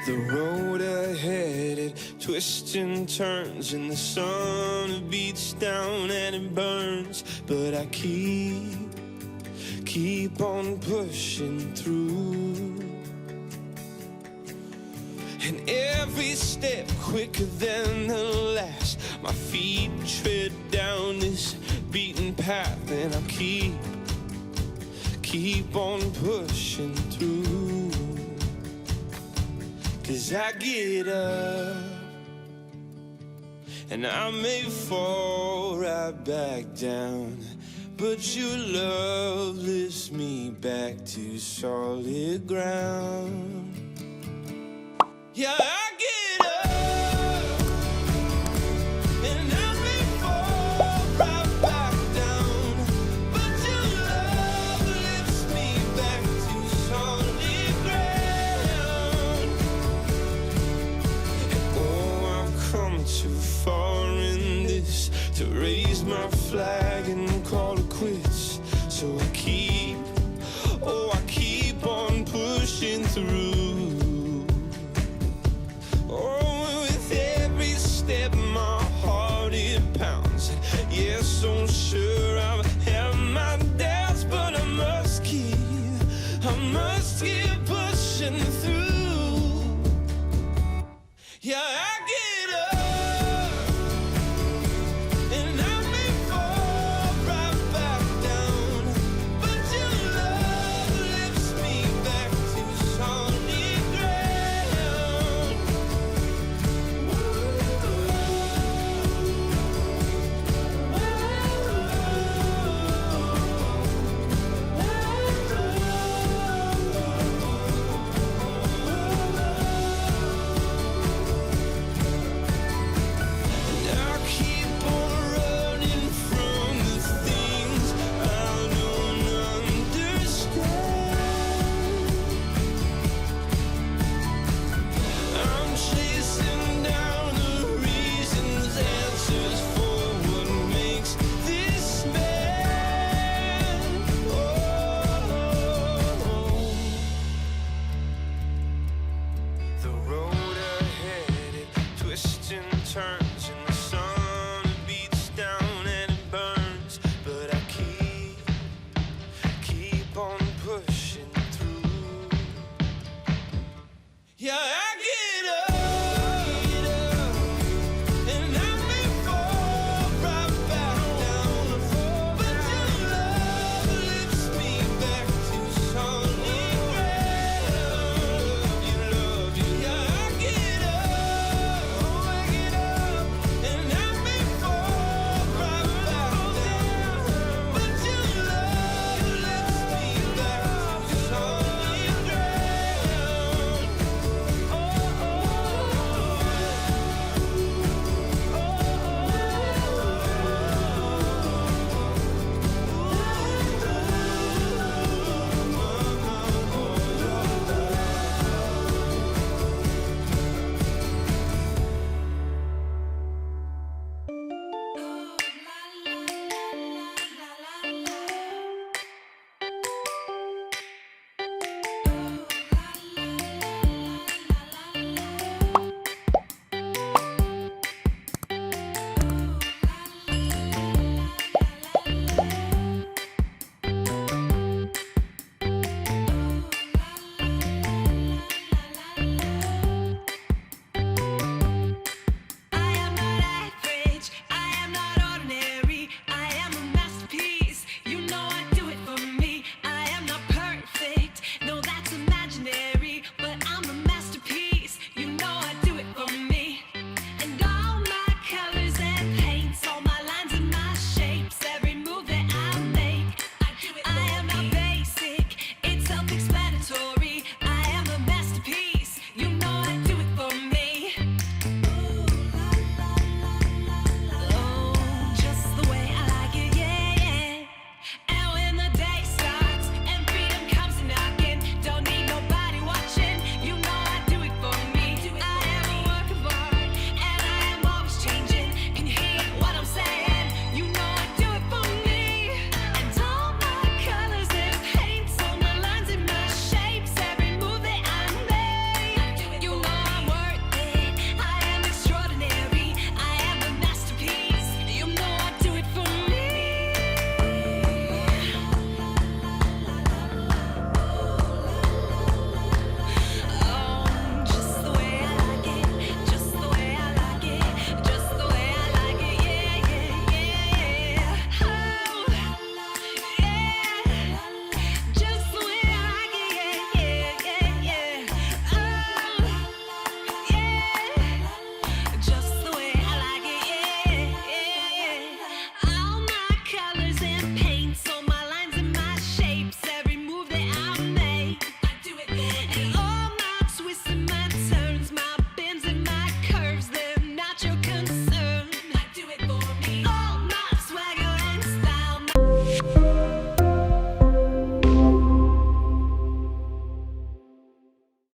The road ahead, it twists and turns, and the sun beats down and it burns. But I keep on pushing through. And every step quicker than the last, my feet tread down this beaten path, and I keep on pushing through. 'Cause I get up, and I may fall right back down, but your love lifts me back to solid ground. Yeah, I get up, and I may fall right back down, but your love lifts me back to solid ground. And oh, I've come too far in this to raise my flag and call it quits. So I keep on pushing through. Yes, so sure I've had my doubts, but I must keep pushing through. Yeah.